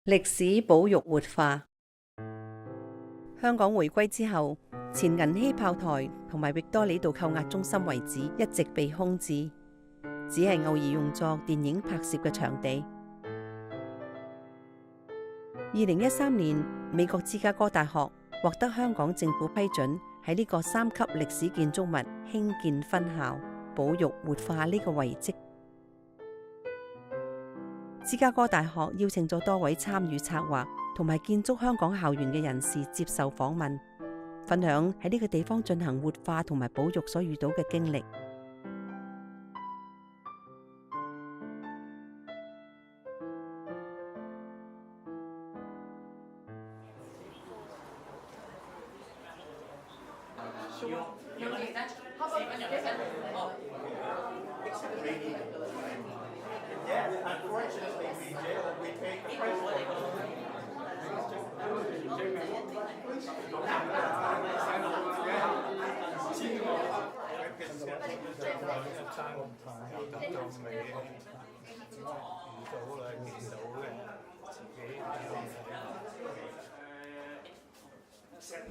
歷史保育活化。香港回歸之後，前銀禧炮台同埋域多利道扣押中心遺址一直被空置，只係偶爾用作電影拍攝嘅場地。2013年，美國芝加哥大學獲得香港政府批准喺呢個3級歷史建築物興建分校，保育活化呢個遺跡。芝加哥大學邀請咗多位參與策劃同埋建築香港校園嘅人士接受訪問，分享喺呢個地方進行活化同埋保育所遇到嘅經歷。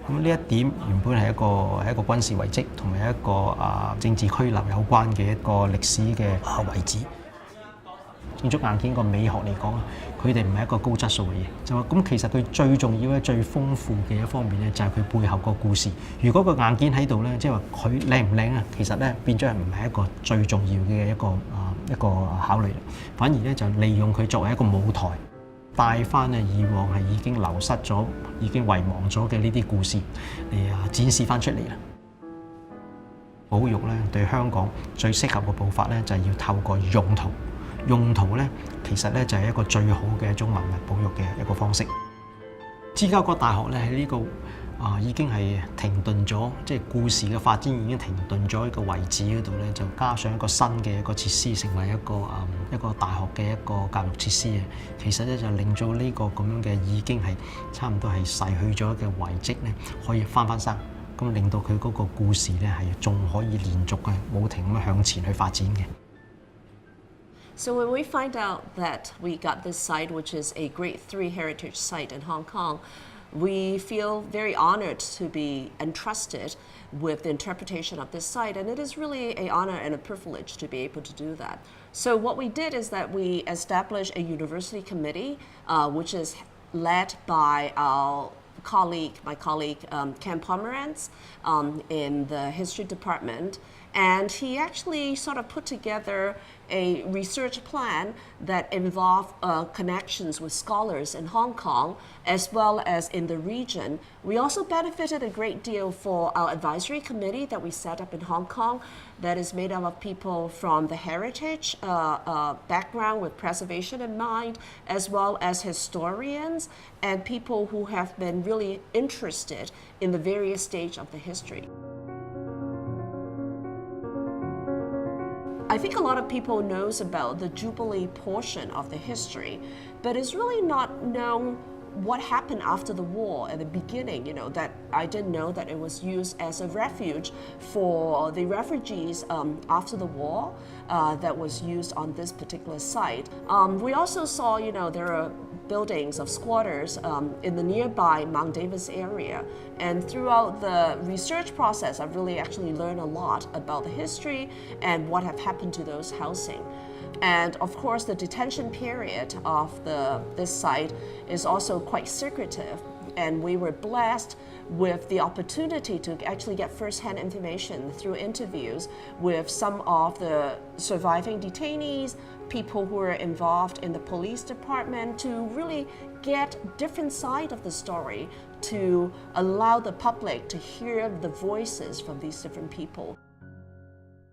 咁呢一點原本係一個軍事遺跡同埋一個政治拘留有關嘅一個歷史嘅遺址。建築硬件個美學嚟講，佢哋唔係一個高質素嘅嘢，就話咁其實佢最重要咧、最豐富嘅一方面咧，就係佢背後個故事。如果個硬件喺度咧，即係話佢靚唔靚啊，其實咧變咗係唔係一個最重要嘅一個考慮，反而咧就利用佢作為一個舞台，帶翻咧以往係已經流失咗、已經遺忘咗嘅呢啲故事嚟展示翻出嚟啦。保育咧對香港最適合嘅步伐咧，就係要透過用途。用途咧，其實咧就係一個最好嘅一種文物保育嘅一個方式。芝加哥大學咧喺呢個已經係停頓咗，即係故事嘅發展已經停頓咗，一個遺址嗰度咧，就加上一個新嘅一個設施，成為一個大學嘅一個教育設施嘅。其實咧就令到呢個咁樣嘅已經係差唔多係逝去咗嘅遺跡咧，可以翻生，咁令到佢嗰個故事咧係仲可以連續嘅冇停咁樣向前去發展嘅。So when we find out that we got this site, which is a Grade 3 heritage site in Hong Kong, we feel very honored to be entrusted with the interpretation of this site, and it is really an honor and a privilege to be able to do that. So what we did is that we established a university committee, which is led by my colleague Ken Pomerantz in the history department. And he actually sort of put together a research plan that involved connections with scholars in Hong Kong as well as in the region. We also benefited a great deal for our advisory committee that we set up in Hong Kong that is made up of people from the heritage background with preservation in mind, as well as historians and people who have been really interested in the various stages of the history. I think a lot of people knows about the Jubilee portion of the history, but it's really not known what happened after the war at the beginning, that I didn't know that it was used as a refuge for the refugees after the war that was used on this particular site. We also saw, there are buildings of squatters in the nearby Mount Davis area. And throughout the research process, I've really actually learned a lot about the history and what have happened to those housing. And of course, the detention period of this site is also quite secretive. And we were blessed with the opportunity to actually get first-hand information through interviews with some of the surviving detainees, people who were involved in the police department, to really get different side of the story to allow the public to hear the voices from these different people.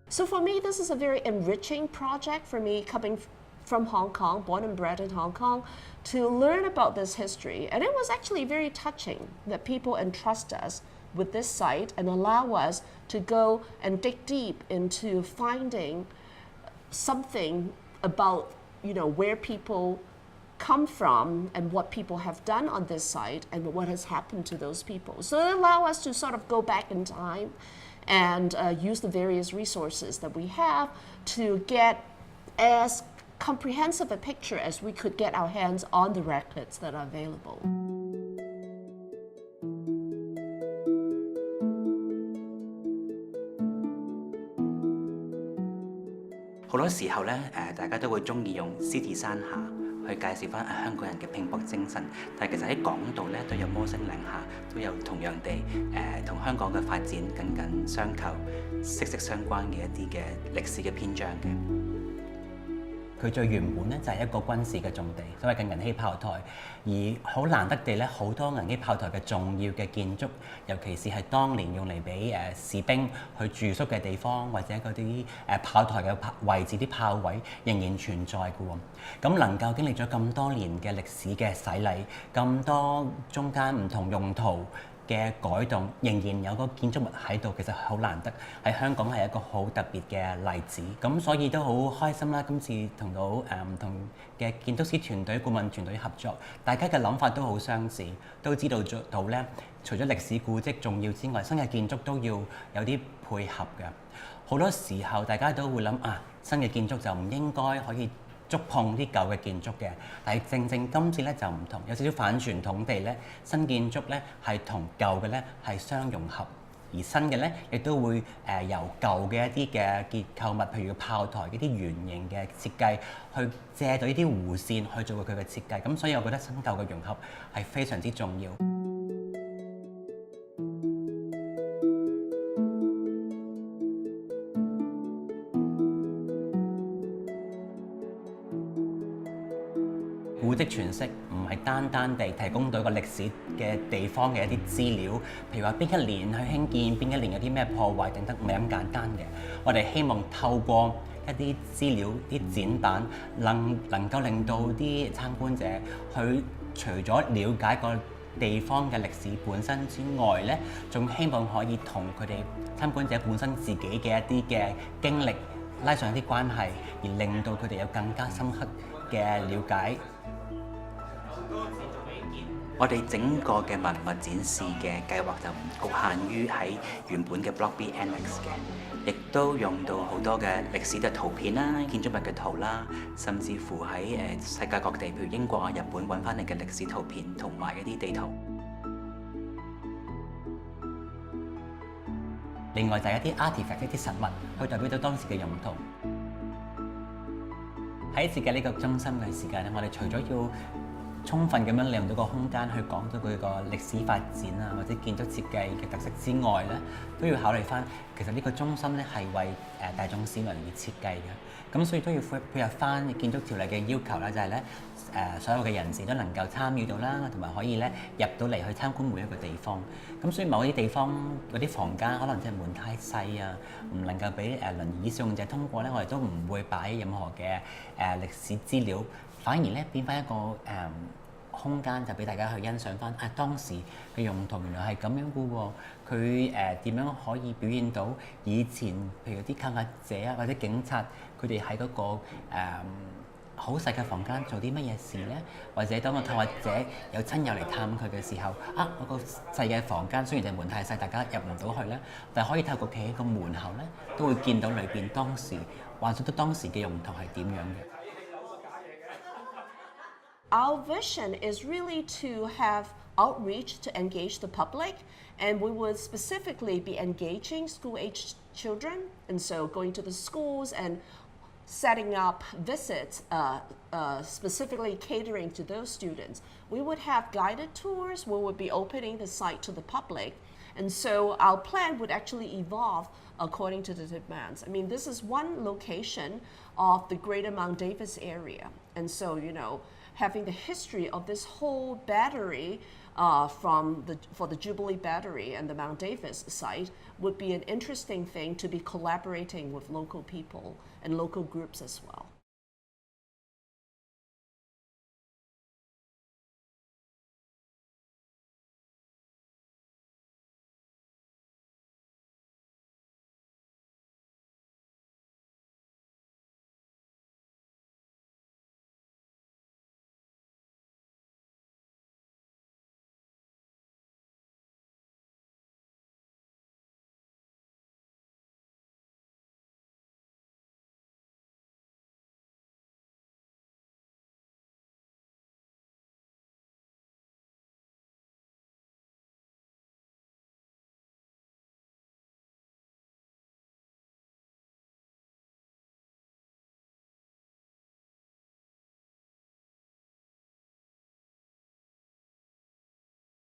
So for me, this is a very enriching project for me, coming from Hong Kong, born and bred in Hong Kong, to learn about this history. And it was actually very touching that people entrust us with this site and allow us to go and dig deep into finding something about, where people come from and what people have done on this site and what has happened to those people. So it allows us to sort of go back in time and use the various resources that we have to get as comprehensive a picture as we could get our hands on the records that are available. 好多時候咧，大家都會中意用獅子山下去介紹翻香港人嘅拼搏精神，但係其實喺港島咧都有摩星嶺下，都有同樣地同香港嘅發展緊緊相扣、息息相關嘅一啲嘅歷史嘅篇章嘅。佢最原本咧就係一個軍事嘅重地，所謂嘅銀禧炮台。而好難得地咧，好多銀禧炮台嘅重要嘅建築，尤其是係當年用嚟俾士兵去住宿嘅地方，或者嗰啲炮台嘅位置啲炮位，仍然存在嘅喎。咁能夠經歷咗咁多年嘅歷史嘅洗禮，咁多中間唔同用途嘅改動，仍然有個建築物喺度，其實好難得。喺香港係一個好特別嘅例子，咁所以都好開心啦！今次同到唔同嘅建築師團隊、顧問團隊合作，大家嘅諗法都好相似，都知道做到咧，除咗歷史古蹟重要之外，新嘅建築都要有啲配合嘅。好多時候大家都會諗新嘅建築就唔應該可以觸碰啲舊嘅建築嘅，但係正今次咧就唔同，有少少反傳統地咧，新建築咧係同舊嘅咧係相融合，而新嘅咧亦都會由舊嘅一啲嘅結構物，譬如炮台嗰啲圓形嘅設計，去借到呢啲弧線去做佢嘅設計，咁所以我覺得新舊嘅融合係非常之重要。古蹟傳釋唔係單單地提供到一個歷史嘅地方嘅一啲資料，譬如話邊一年去興建，邊一年有啲咩破壞等等，唔係咁簡單嘅。我哋希望透過一啲資料、啲展板，能夠令到啲參觀者去除咗了解個地方嘅歷史本身之外咧，仲希望可以同佢哋參觀者本身自己嘅一啲嘅經歷拉上一啲關係，而令到佢哋有更加深刻嘅了解。我哋整個嘅文物展示嘅計劃就唔局限於喺原本嘅 Block B Annex 嘅，亦都用到好多嘅歷史嘅圖片啦、建築物嘅圖啦，甚至乎喺世界各地，譬如英國啊、日本揾翻嚟嘅歷史圖片同埋一啲地圖。另外就係一啲 artifact 一啲實物，去代表到當時嘅用途。喺設計呢個中心嘅時間咧，我哋除咗要充分咁樣利用到個空間去講到佢個歷史發展啊，或者建築設計嘅特色之外咧，都要考慮翻其實呢個中心咧係為大眾市民而設計嘅，咁所以都要配合翻建築條例嘅要求啦，就係咧所有嘅人士都能夠參與到啦，同埋可以咧入到嚟去參觀每一個地方。咁所以某啲地方嗰啲房間可能即係門太細啊，唔能夠俾輪椅使用者通過咧，我哋都唔會擺任何嘅歷史資料。反而咧變翻一個空間，就俾大家去欣賞翻當時嘅用途原來係咁樣嘅喎。佢點樣可以表現到以前譬如啲扣押者啊或者警察佢哋喺嗰個好細嘅房間做啲乜嘢事咧？或者當個扣押者有親友嚟探佢嘅時候，嗰個細嘅房間雖然就門太細，大家入唔到去咧，但係可以透過企喺個門口咧，都會見到裏邊當時幻想到當時嘅用途係點樣嘅。Our vision is really to have outreach to engage the public, and we would specifically be engaging school-aged children, and so going to the schools and setting up visits specifically catering to those students. We would have guided tours, we would be opening the site to the public, and so our plan would actually evolve according to the demands. I mean, this is one location of the greater Mount Davis area, and so, having the history of this whole battery for the Jubilee Battery and the Mount Davis site would be an interesting thing to be collaborating with local people and local groups as well.